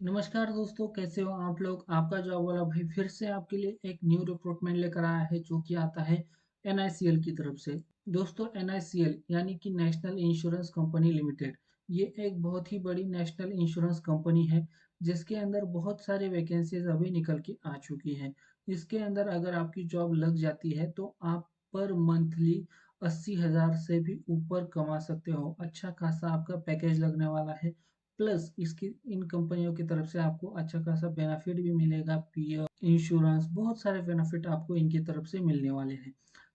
नमस्कार दोस्तों, कैसे हो आप लोग। आपका जॉब वाला भाई फिर से आपके लिए एक न्यू रिक्रूटमेंट लेकर आया है जो कि आता है एनआईसीएल की तरफ से। दोस्तों, एनआईसीएल यानी कि नेशनल इंश्योरेंस कंपनी लिमिटेड, ये एक बहुत ही बड़ी नेशनल इंश्योरेंस कंपनी है जिसके अंदर बहुत सारे वैकेंसीज अभी निकल के आ चुकी हैं। इसके अंदर अगर आपकी जॉब लग जाती है तो आप पर मंथली 80,000 से भी ऊपर कमा सकते हो। अच्छा खासा आपका पैकेज लगने वाला है। प्लस इसकी इन कंपनियों की तरफ से आपको अच्छा खासा बेनिफिट भी मिलेगा, पीएफ, इंश्योरेंस, बहुत सारे बेनिफिट आपको इनकी तरफ से मिलने वाले हैं।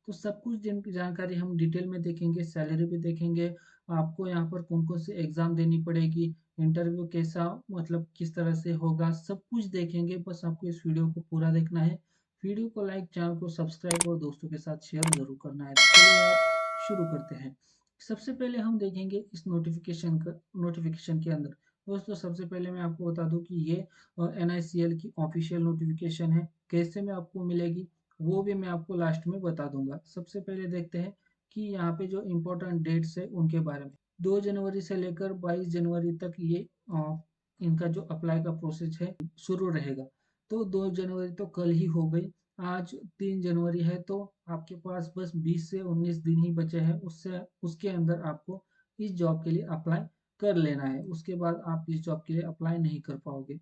तो सब कुछ जिन जानकारी हम डिटेल में देखेंगे, सैलरी भी देखेंगे, आपको यहाँ पर कौन कौन से एग्जाम देनी पड़ेगी, इंटरव्यू कैसा मतलब किस तरह से होगा, सब कुछ देखेंगे। बस आपको इस वीडियो को पूरा देखना है। वीडियो को लाइक, चैनल को सब्सक्राइब और दोस्तों के साथ शेयर जरूर करना है। तो चलिए आप शुरू करते हैं। सबसे पहले हम देखेंगे इस नोटिफिकेशन के अंदर। दोस्तों, सबसे पहले मैं आपको बता दूं कि ये एनआईसीएल की ऑफिशियल नोटिफिकेशन है। कैसे में आपको मिलेगी वो भी मैं आपको लास्ट में बता दूंगा। सबसे पहले देखते हैं कि यहाँ पे जो इम्पोर्टेंट डेट्स है उनके बारे में। 2 जनवरी से लेकर 22 जनवरी तक ये इनका जो अप्लाई का प्रोसेस है शुरू रहेगा। तो 2 जनवरी तो कल ही हो गई। आज 3 जनवरी है, तो आपके पास बस 20 से 19 दिन ही बचे हैं। उससे उसके अंदर आपको इस जॉब के लिए अप्लाई कर लेना है। उसके बाद आप इस जॉब के लिए अप्लाई नहीं कर पाओगे।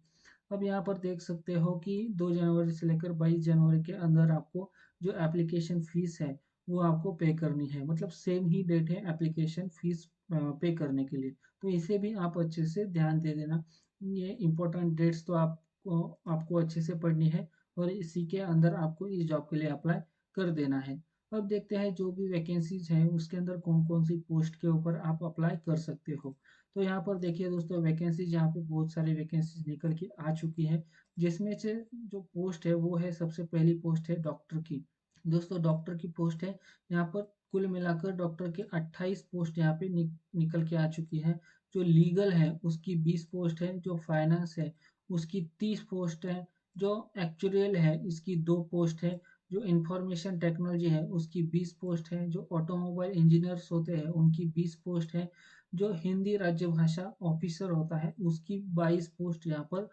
अब यहाँ पर देख सकते हो कि 2 जनवरी से लेकर 22 जनवरी के अंदर आपको जो एप्लीकेशन फीस है वो आपको पे करनी है। मतलब सेम ही डेट है एप्लीकेशन फीस पे करने के लिए। तो इसे भी आप अच्छे से ध्यान दे देना। ये इम्पोर्टेंट डेट्स तो आपको अच्छे से पढ़नी है और इसी के अंदर आपको इस जॉब के लिए अप्लाई कर देना है। अब देखते हैं जो भी वैकेंसीज हैं उसके अंदर कौन कौन सी पोस्ट के ऊपर आप अप्लाई कर सकते हो। तो यहाँ पर देखिए दोस्तों, वैकेंसीज यहाँ पे बहुत सारी वैकेंसीज निकल के आ चुकी है। जिसमें से जो पोस्ट है वो है, सबसे पहली पोस्ट है डॉक्टर की। दोस्तों, डॉक्टर की पोस्ट है। यहाँ पर कुल मिलाकर डॉक्टर के 28 पोस्ट यहाँ पे निकल के आ चुकी है। जो लीगल है उसकी 20 पोस्ट है, जो फाइनेंस है उसकी 30 पोस्ट है, जो एक्चुरियल है इसकी 2 पोस्ट है, जो इंफॉर्मेशन टेक्नोलॉजी है उसकी 20 पोस्ट है, जो ऑटोमोबाइल इंजीनियर्स होते हैं उनकी 20 पोस्ट है, जो हिंदी राज्य भाषा ऑफिसर होता है उसकी 22 पोस्ट यहाँ पर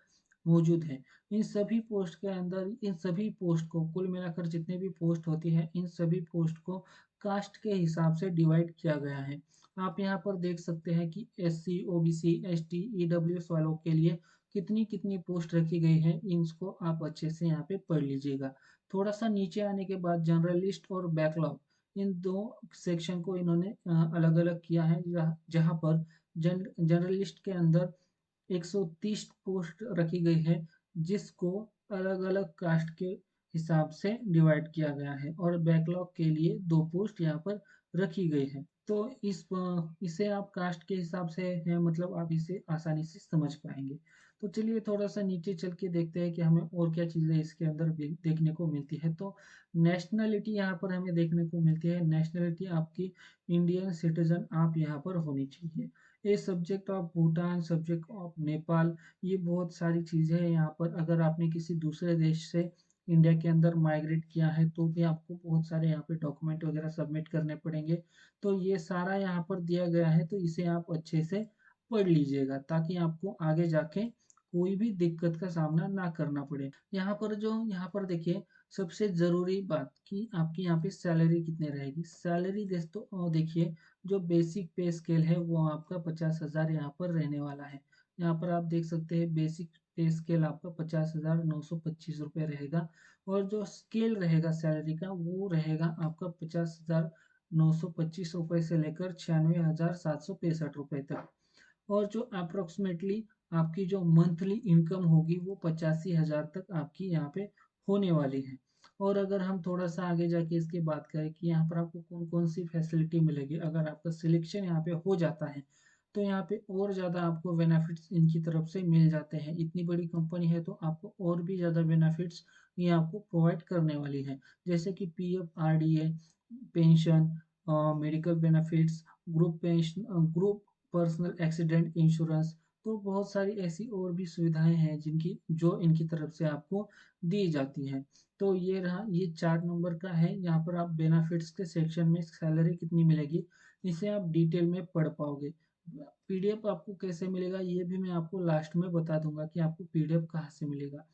मौजूद है। इन सभी पोस्ट के अंदर, इन सभी पोस्ट को कुल मिलाकर जितने भी पोस्ट होती है इन सभी पोस्ट को कास्ट के हिसाब से डिवाइड किया गया है। आप यहाँ पर देख सकते हैं कि एससी, ओबीसी, एसटी, ईडब्ल्यूएस वालों के लिए कितनी कितनी पोस्ट रखी गई है। इनको आप अच्छे से यहाँ पे पढ़ लीजिएगा। थोड़ा सा नीचे आने के बाद जनरलिस्ट और बैकलॉग, इन दो सेक्शन को इन्होंने अलग अलग किया है। जहाँ पर जनरलिस्ट के अंदर 130 पोस्ट रखी गई है, जिसको अलग अलग कास्ट के हिसाब से डिवाइड किया गया है, और बैकलॉग के लिए 2 पोस्ट यहाँ पर रखी गई है। तो इसे आप कास्ट के हिसाब से है, मतलब आप इसे आसानी से समझ पाएंगे। तो चलिए थोड़ा सा नीचे चल के देखते हैं कि हमें और क्या चीज़ें इसके अंदर देखने को मिलती है। तो नेशनलिटी यहाँ पर हमें देखने को मिलती है। नेशनलिटी आपकी इंडियन सिटीजन आप यहाँ पर होनी चाहिए। ये subject of Bhutan, subject of Nepal, ये बहुत सारी चीज़ें हैं यहाँ पर। अगर आपने किसी दूसरे देश से इंडिया के अंदर माइग्रेट किया है तो भी आपको बहुत सारे यहाँ पे डॉक्यूमेंट वगैरह सबमिट करने पड़ेंगे। तो ये सारा यहाँ पर दिया गया है, तो इसे आप अच्छे से पढ़ लीजिएगा ताकि आपको आगे जाके कोई भी दिक्कत का सामना ना करना पड़े। यहाँ पर देखिए, सबसे ज़रूरी बात कि आपकी यहाँ पे सैलरी कितनी रहेगी। सैलरी दोस्तों देखिए, जो बेसिक पे स्केल है वो आपका 50,000 यहाँ पर रहने वाला है। यहाँ पर आप देख सकते हैं बेसिक पे स्केल आपका 50,925 रुपये रहेगा। और जो स्केल रहेगा सैलरी का वो रहेगा आपका 50,925 रुपये से लेकर 96,765 तक। और जो अप्रोक्सीमेटली आपकी जो मंथली इनकम होगी वो 85,000 तक आपकी यहाँ पे होने वाली है। और अगर हम थोड़ा सा आगे जाके इसकी बात करें कि यहाँ पर आपको कौन कौन सी फैसिलिटी मिलेगी अगर आपका सिलेक्शन यहाँ पे हो जाता है, तो यहाँ पे और ज़्यादा आपको बेनिफिट्स इनकी तरफ से मिल जाते हैं। इतनी बड़ी कंपनी है तो आपको और भी ज़्यादा बेनिफिट्स ये आपको प्रोवाइड करने वाली है। जैसे कि PF, RDA, pension, medical benefits, group personal accident insurance. तो बहुत सारी ऐसी और भी सुविधाएं हैं जिनकी जो इनकी तरफ से आपको दी जाती हैं। तो ये रहा, ये 4 नंबर का है। यहाँ पर आप बेनिफिट्स के सेक्शन में सैलरी कितनी मिलेगी इसे आप डिटेल में पढ़ पाओगे। पीडीएफ आपको कैसे मिलेगा ये भी मैं आपको लास्ट में बता दूंगा कि आपको पीडीएफ कहाँ से मिलेगा।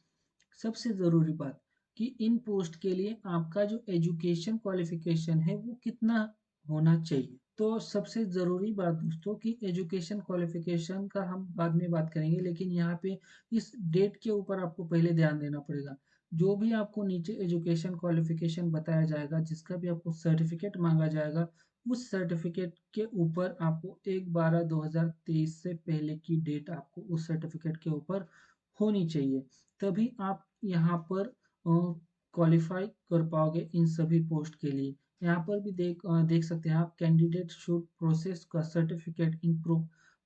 सबसे ज़रूरी बात कि इन पोस्ट के लिए आपका जो एजुकेशन क्वालिफिकेशन है वो कितना होना चाहिए। तो सबसे ज़रूरी बात दोस्तों कि एजुकेशन क्वालिफिकेशन का हम बाद में बात करेंगे, लेकिन यहाँ पे इस डेट के ऊपर आपको पहले ध्यान देना पड़ेगा। जो भी आपको नीचे एजुकेशन क्वालिफिकेशन बताया जाएगा, जिसका भी आपको सर्टिफिकेट मांगा जाएगा, उस सर्टिफिकेट के ऊपर आपको 1/12/2023 से पहले की डेट आपको उस सर्टिफिकेट के ऊपर होनी चाहिए। तभी आप यहाँ पर क्वालिफाई कर पाओगे इन सभी पोस्ट के लिए। यहाँ पर भी देख सकते हैं आप, कैंडिडेट शुड प्रोसेस का certificate in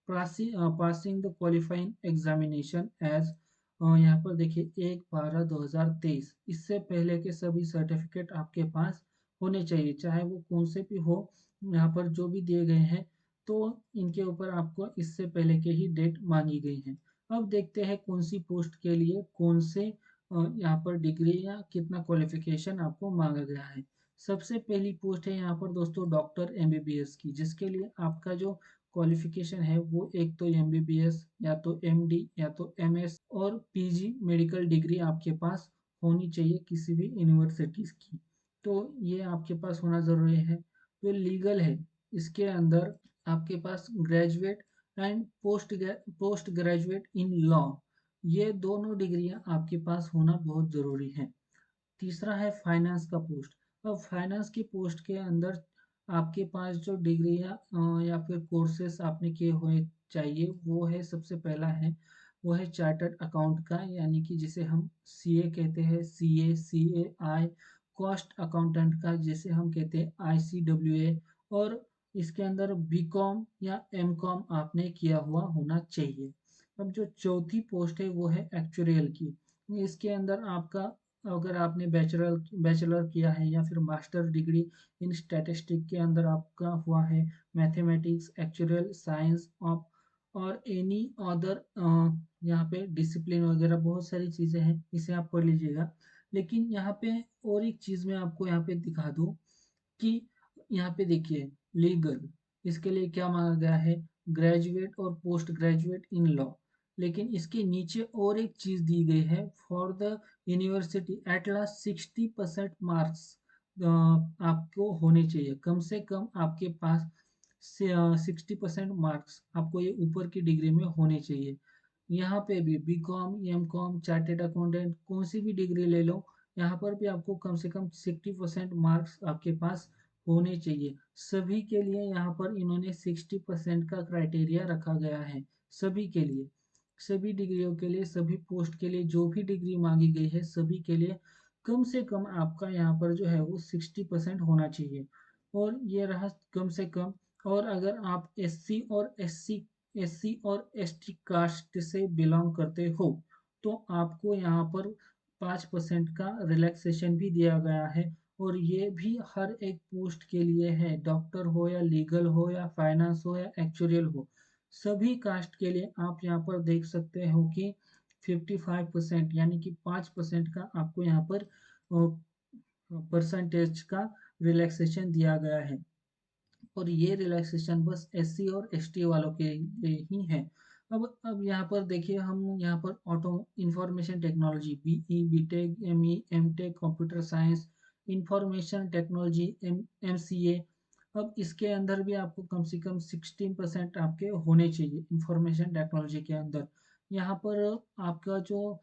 passing the qualifying examination as. यहाँ पर देखिए 1/12/2023 इससे पहले के सभी सर्टिफिकेट आपके पास होने चाहिए, चाहे वो कौन से भी हो। यहाँ पर जो भी दिए गए हैं तो इनके ऊपर आपको इससे पहले के ही डेट मांगी गई है। अब देखते हैं कौन सी पोस्ट के लिए कौन से यहाँ पर डिग्री या कितना क्वालिफिकेशन आपको मांगा गया है। सबसे पहली पोस्ट है यहाँ पर दोस्तों डॉक्टर एमबीबीएस की, जिसके लिए आपका जो क्वालिफिकेशन है वो एक तो एमबीबीएस या तो एमडी या तो एमएस और पीजी मेडिकल डिग्री आपके पास होनी चाहिए किसी भी यूनिवर्सिटीज की। तो ये आपके पास होना ज़रूरी है। तो लीगल है, इसके अंदर आपके पास graduate and post graduate in law, ये दोनों डिग्रियां आपके पास होना बहुत ज़रूरी है। तीसरा है फाइनेंस का पोस्ट। अब फाइनेंस की पोस्ट के अंदर आपके पास जो डिग्रियां या फिर कोर्सेस आपने किए हुए चाहिए, वो है सबसे पहला है वो है चार्टर्ड अकाउंट का, यानी कि जिसे हम सीए कहते हैं, सीए कॉस्ट अकाउंटेंट का जिसे हम कहते हैं आईसीडब्ल्यूए। और इसके अंदर बीकॉम या एमकॉम आपने किया हुआ होना चाहिए। अब जो चौथी पोस्ट है वो है एक्चुरियल की। इसके अंदर आपका, अगर आपने बैचलर किया है या फिर मास्टर डिग्री इन स्टैटिस्टिक के अंदर आपका हुआ है, मैथमेटिक्स एक्चुरियल साइंस ऑफ और एनी अदर यहाँ पे डिसिप्लिन वगैरह बहुत सारी चीज़ें हैं, इसे आप पढ़ लीजिएगा। लेकिन यहाँ पे और एक चीज़ मैं आपको यहाँ पे दिखा दूँ कि यहाँ पे देखिए लीगल, इसके लिए क्या मांगा गया है, ग्रेजुएट और पोस्ट ग्रेजुएट इन लॉ। लेकिन इसके नीचे और एक चीज दी गई है, for the university at last 60% marks आपको होने चाहिए, कम से कम आपके पास 60% मार्क्स आपको ये ऊपर की डिग्री में होने चाहिए। यहाँ पे भी B com M com chartered accountant कौन सी भी डिग्री ले लो, यहाँ पर भी आपको कम से कम 60% मार्क्स आपके पास होने चाहिए। सभी के लिए यहाँ पर इन्होंने 60% का क्राइटेरिया रखा गया है, सभी के लिए, सभी डिग्रियों के लिए, सभी पोस्ट के लिए जो भी डिग्री मांगी गई है सभी के लिए कम से कम आपका यहाँ पर जो है वो 60% होना चाहिए। और ये रहा कम से कम। और अगर आप एससी और एसटी कास्ट से बिलोंग करते हो तो आपको यहाँ पर 5% का रिलैक्सेशन भी दिया गया है। और ये भी हर एक पोस्ट के लिए है, डॉक्टर हो या लीगल हो या फाइनेंस हो या एक्चुरियल हो, सभी कास्ट के लिए आप यहाँ पर देख सकते हो कि 55% यानी कि 5% का आपको यहाँ पर परसेंटेज का रिलैक्सेशन दिया गया है। और ये रिलैक्सेशन बस एससी और एसटी वालों के लिए ही है। अब यहाँ पर देखिए, हम यहाँ पर auto information technology BE BTech ME MTech computer science information technology MCA, अब इसके अंदर भी आपको कम से कम 16% आपके होने चाहिए इंफॉर्मेशन टेक्नोलॉजी के अंदर। यहाँ पर आपका जो,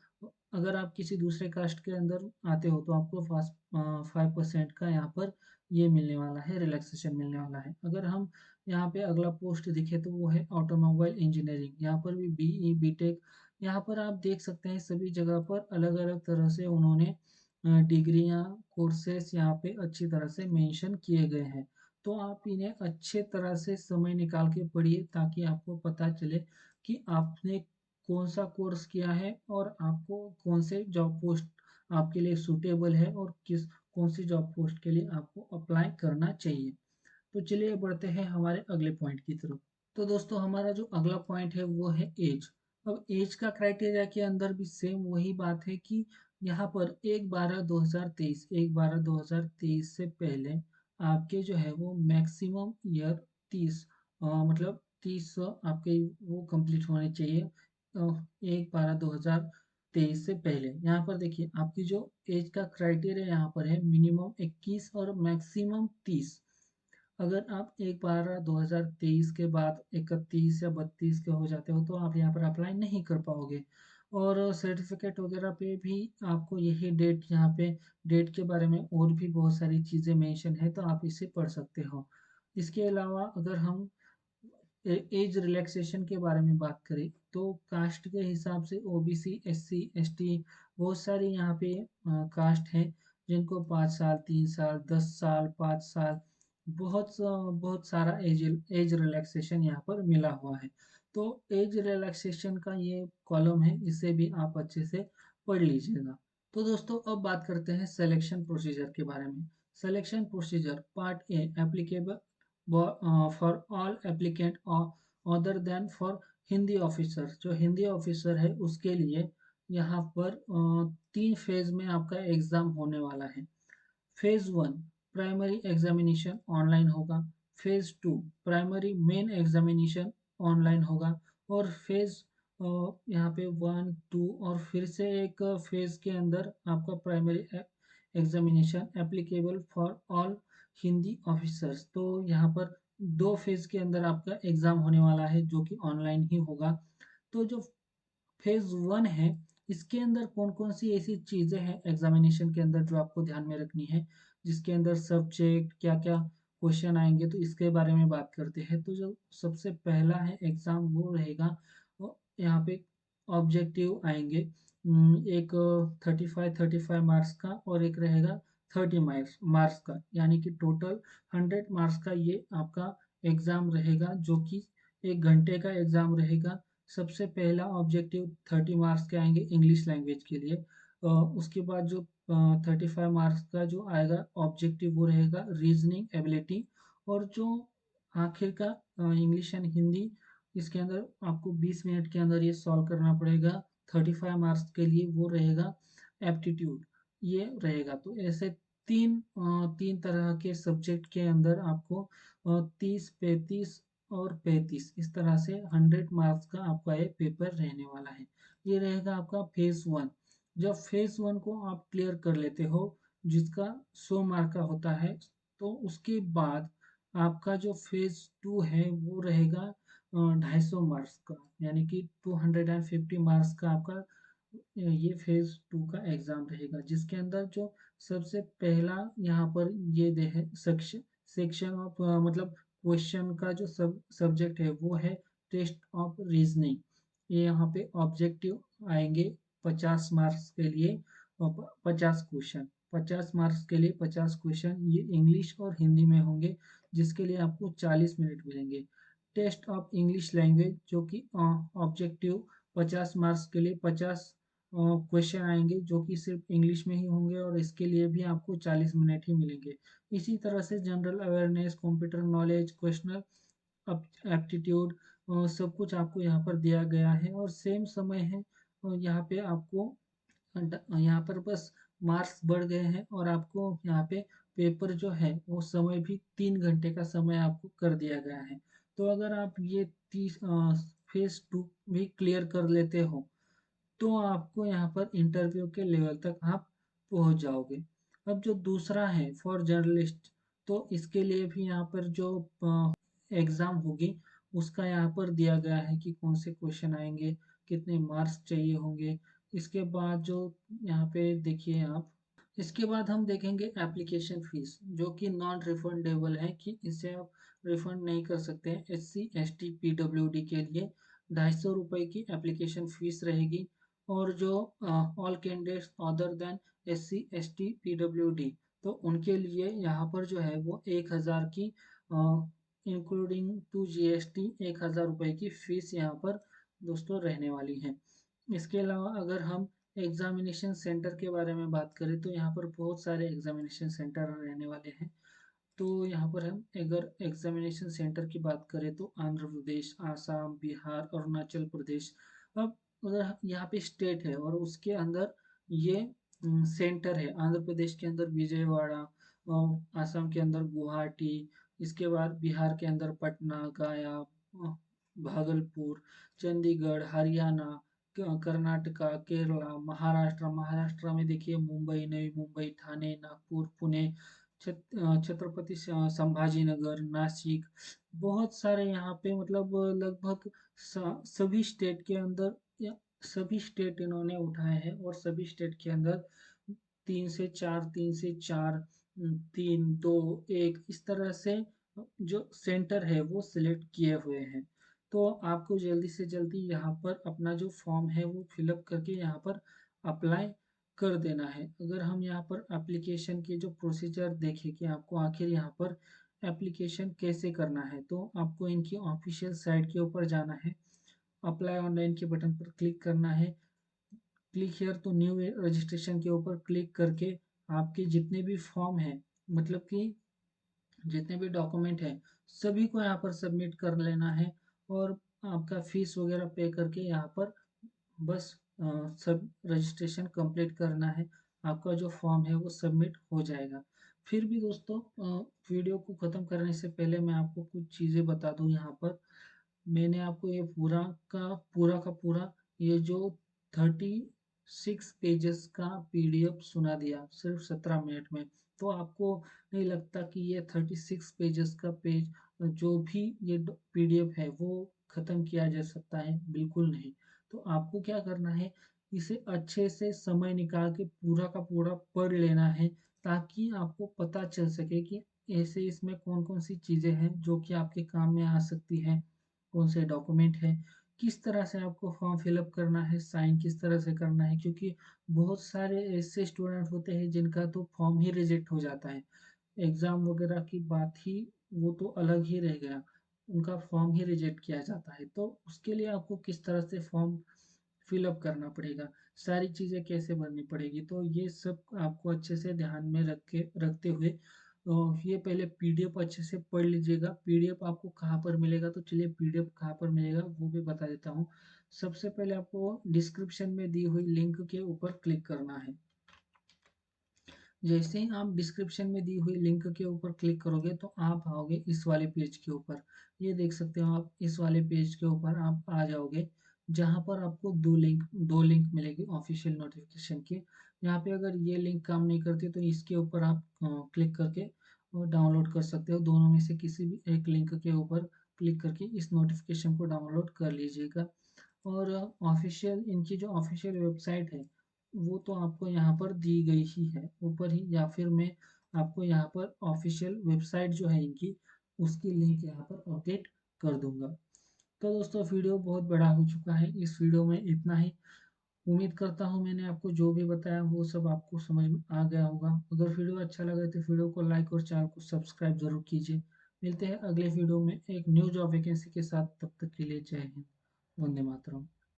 अगर आप किसी दूसरे कास्ट के अंदर आते हो तो आपको 5% का यहाँ पर ये मिलने वाला है, रिलैक्सेशन मिलने वाला है। अगर हम यहाँ पे अगला पोस्ट दिखे तो वो है ऑटोमोबाइल इंजीनियरिंग, यहाँ पर भी बीई बीटेक, यहाँ पर आप देख सकते हैं सभी जगह पर अलग अलग तरह से उन्होंने डिग्रियाँ कोर्सेस यहाँ पे अच्छी तरह से मेंशन किए गए हैं। तो आप इन्हें अच्छे तरह से समय निकाल के पढ़िए ताकि आपको पता चले कि आपने कौन सा कोर्स किया है और आपको कौन से जॉब पोस्ट आपके लिए सूटेबल है और कौन सी जॉब पोस्ट के लिए आपको अप्लाई करना चाहिए। तो चलिए बढ़ते हैं हमारे अगले पॉइंट की तरफ। तो दोस्तों हमारा जो अगला पॉइंट है वो है एज। अब एज का क्राइटेरिया के अंदर भी सेम वही बात है कि यहाँ पर 1/12/2023 से पहले आपके जो है वो मैक्सिमम ईयर 30, मतलब 30 आपके वो कंप्लीट होने चाहिए 1/12/2023 से पहले। यहाँ पर देखिए आपकी जो एज का क्राइटेरिया यहाँ पर है मिनिमम 21 और मैक्सिमम 30। अगर आप 1/12/2023 के बाद 31 या 32 के हो जाते हो तो आप यहाँ पर अप्लाई नहीं कर पाओगे। और सर्टिफिकेट वगैरह पे भी आपको यही डेट यहाँ पे डेट के बारे में और भी बहुत सारी चीज़ें मेंशन है तो आप इसे पढ़ सकते हो। इसके अलावा अगर हम एज रिलैक्सेशन के बारे में बात करें तो कास्ट के हिसाब से ओबीसी एससी एसटी बहुत सारी यहाँ पे कास्ट हैं जिनको 5 साल 3 साल 10 साल 5 साल बहुत सारा एज रिलैक्सेशन यहाँ पर मिला हुआ है। तो एज रिलैक्सेशन का ये कॉलम है, इसे भी आप अच्छे से पढ़ लीजिएगा। तो दोस्तों अब बात करते हैं सिलेक्शन प्रोसीजर के बारे में। Selection procedure part A applicable for all applicant other than for Hindi officer. जो हिंदी ऑफिसर है उसके लिए यहाँ पर 3 फेज में आपका एग्जाम होने वाला है। फेज 1 प्राइमरी एग्जामिनेशन ऑनलाइन होगा। Phase 2 primary main examination online होगा। और फेज यहाँ पे 1 2 और फिर से एक फेज के अंदर आपका primary examination applicable for all Hindi officers. तो यहाँ पर 2 फेज के अंदर आपका एग्जाम होने वाला है जो कि ऑनलाइन ही होगा। तो जो फेज 1 है इसके अंदर कौन कौन सी ऐसी चीजें हैं एग्जामिनेशन के अंदर जो आपको ध्यान में रखनी है, जिसके अंदर सब्जेक्ट क्या क्या क्वेश्चन आएंगे, तो इसके बारे में बात करते हैं। तो जो सबसे पहला है एग्जाम वो रहेगा यहाँ पे ऑब्जेक्टिव आएंगे। एक 35 मार्क्स का और एक रहेगा 30 मार्क्स का, यानी कि टोटल 100 मार्क्स का ये आपका एग्जाम रहेगा जो कि 1 घंटे का एग्जाम रहेगा। सबसे पहला ऑब्जेक्टिव 30 मार्क्स के आएंगे इंग्लिश लैंग्वेज के लिए। उसके बाद जो 35 मार्क्स का जो आएगा ऑब्जेक्टिव वो रहेगा रीजनिंग एबिलिटी। और जो आखिर का इंग्लिश एंड हिंदी, इसके अंदर आपको 20 मिनट के अंदर ये सॉल्व करना पड़ेगा। 35 मार्क्स के लिए वो रहेगा एप्टीट्यूड, ये रहेगा। तो ऐसे तीन तरह के सब्जेक्ट के अंदर आपको 30 35 और 35 इस तरह से 100 मार्क्स का आपका ये पेपर रहने वाला है। ये रहेगा आपका फेज 1। जब फेज 1 को आप क्लियर कर लेते हो जिसका 100 मार्क का होता है, तो उसके बाद आपका जो फेज 2 है वो रहेगा 250 मार्क्स का, यानी कि 250 मार्क्स का आपका ये फेज 2 का एग्जाम रहेगा। जिसके अंदर जो सबसे पहला यहाँ पर ये दे है सेक्शन सेक्शन ऑफ मतलब क्वेश्चन का जो सब्जेक्ट है वो है टेस्ट ऑफ रीजनिंग। ये यहाँ पे ऑब्जेक्टिव आएंगे 50 मार्क्स के लिए और 50 क्वेश्चन। 50 मार्क्स के लिए 50 क्वेश्चन ये इंग्लिश और हिंदी में होंगे, जिसके लिए आपको 40 मिनट मिलेंगे। टेस्ट ऑफ इंग्लिश लैंग्वेज जो कि ऑब्जेक्टिव 50 मार्क्स के लिए 50 क्वेश्चन आएंगे जो कि सिर्फ इंग्लिश में ही होंगे और इसके लिए भी आपको 40 मिनट ही मिलेंगे। इसी तरह से general awareness computer knowledge quantitative aptitude सब कुछ आपको यहाँ पर दिया गया है और सेम समय है। यहाँ पे आपको यहाँ पर बस मार्क्स बढ़ गए हैं और आपको यहाँ पे पेपर जो है वो समय भी 3 घंटे का समय आपको कर दिया गया है। तो अगर आप ये 30 फेज 2 भी क्लियर कर लेते हो तो आपको यहाँ पर इंटरव्यू के लेवल तक आप पहुँच जाओगे। अब जो दूसरा है फॉर जर्नलिस्ट, तो इसके लिए भी यहाँ पर जो एग्ज़ाम होगी उसका यहाँ पर दिया गया है कि कौन से क्वेश्चन आएंगे, कितने मार्क्स चाहिए होंगे। इसके बाद जो यहाँ पे देखिए आप, इसके बाद हम देखेंगे एप्लीकेशन फीस जो कि नॉन रिफंडेबल है, कि इसे आप रिफंड नहीं कर सकते हैं। SC ST PWD के लिए 250 रुपये की एप्लीकेशन फीस रहेगी। और जो all candidates other than SC ST PWD, तो उनके लिए यहाँ पर जो है वो 1000 की इंक्लूडिंग टू GST 1000 रुपये की फीस यहाँ पर दोस्तों रहने वाली है। इसके अलावा अगर हम एग्जामिनेशन सेंटर के बारे में बात करें तो यहाँ पर बहुत सारे एग्जामिनेशन सेंटर रहने वाले हैं। तो यहाँ पर हम अगर एग्जामिनेशन सेंटर की बात करें तो आंध्र प्रदेश आसाम बिहार अरुणाचल प्रदेश। अब अगर यहाँ पे स्टेट है और उसके अंदर ये सेंटर है, आंध्र प्रदेश के अंदर विजयवाड़ा, आसाम के अंदर गुवाहाटी, इसके बाद बिहार के अंदर पटना गया, भागलपुर, चंडीगढ़, हरियाणा, कर्नाटका, केरला, महाराष्ट्र में देखिए मुंबई, नवी मुंबई, ठाणे, नागपुर, पुणे, छत्रपति संभाजीनगर, नासिक, बहुत सारे यहाँ पे मतलब लगभग सभी स्टेट के अंदर सभी स्टेट इन्होंने उठाए हैं और सभी स्टेट के अंदर 3 से 4 3 2 1 इस तरह से जो सेंटर है वो सिलेक्ट किए हुए हैं। तो आपको जल्दी से जल्दी यहाँ पर अपना जो फॉर्म है वो फिलअप करके यहाँ पर अप्लाई कर देना है। अगर हम यहाँ पर एप्लीकेशन के जो प्रोसीजर देखें कि आपको आखिर यहाँ पर एप्लीकेशन कैसे करना है, तो आपको इनकी ऑफिशियल साइट के ऊपर जाना है, अप्लाई ऑनलाइन के बटन पर क्लिक करना है, क्लिक हियर तो न्यू रजिस्ट्रेशन के ऊपर क्लिक करके आपके जितने भी फॉर्म हैं, मतलब कि जितने भी डॉक्यूमेंट हैं, सभी को यहाँ पर सबमिट कर लेना है और आपका फीस वगैरह पे करके यहाँ पर बस सब रजिस्ट्रेशन कंप्लीट करना है। आपका जो फॉर्म है वो सबमिट हो जाएगा। फिर भी दोस्तों वीडियो को ख़त्म करने से पहले मैं आपको कुछ चीज़ें बता दूं। यहाँ पर मैंने आपको ये पूरा ये जो 36 पेजेस का पीडीएफ सुना दिया सिर्फ 17 मिनट में, तो आपको नहीं लगता कि ये 36 पेजेस का पेज जो भी ये पीडीएफ है वो ख़त्म किया जा सकता है? बिल्कुल नहीं। तो आपको क्या करना है, इसे अच्छे से समय निकाल के पूरा का पूरा पढ़ लेना है, ताकि आपको पता चल सके कि ऐसे इसमें कौन कौन सी चीज़ें हैं जो कि आपके काम में आ सकती हैं, कौन से डॉक्यूमेंट है, किस तरह से आपको फॉर्म फिलअप करना है, साइन किस तरह से करना है, क्योंकि बहुत सारे ऐसे स्टूडेंट होते हैं जिनका तो फॉर्म ही रिजेक्ट हो जाता है। एग्ज़ाम वगैरह की बात ही वो तो अलग ही रह गया, उनका फॉर्म ही रिजेक्ट किया जाता है। तो उसके लिए आपको किस तरह से फॉर्म फिलअप करना पड़ेगा, सारी चीज़ें कैसे भरनी पड़ेगी, तो ये सब आपको अच्छे से ध्यान में रखते हुए ये पहले पीडीएफ अच्छे से पढ़ लीजिएगा। पीडीएफ आपको कहाँ पर मिलेगा, तो चलिए पीडीएफ कहाँ पर मिलेगा वो भी बता देता हूँ। सबसे पहले आपको डिस्क्रिप्शन में दी हुई लिंक के ऊपर क्लिक करना है। जैसे ही आप डिस्क्रिप्शन में दी हुई लिंक के ऊपर क्लिक करोगे तो आप आओगे इस वाले पेज के ऊपर। ये देख सकते हो आप, इस वाले पेज के ऊपर आप आ जाओगे, जहाँ पर आपको दो लिंक मिलेगी ऑफिशियल नोटिफिकेशन की। यहाँ पे अगर ये लिंक काम नहीं करती तो इसके ऊपर आप क्लिक करके डाउनलोड कर सकते हो। दोनों में से किसी भी एक लिंक के ऊपर क्लिक करके इस नोटिफिकेशन को डाउनलोड कर लीजिएगा। और ऑफिशियल इनकी जो ऑफिशियल वेबसाइट है वो तो आपको यहाँ पर दी गई ही है ऊपर ही, या फिर मैं आपको यहाँ पर ऑफिशियल वेबसाइट जो है इनकी उसकी लिंक यहाँ पर अपडेट कर दूंगा। तो दोस्तों वीडियो बहुत बड़ा हो चुका है, इस वीडियो में इतना ही। उम्मीद करता हूँ मैंने आपको जो भी बताया वो सब आपको समझ में आ गया होगा। अगर वीडियो अच्छा लगा तो वीडियो को लाइक और चैनल को सब्सक्राइब जरूर कीजिए। मिलते हैं अगले वीडियो में एक न्यू जॉब वैकेंसी के साथ, तब तक के लिए जय हिंद, वंदे मातरम।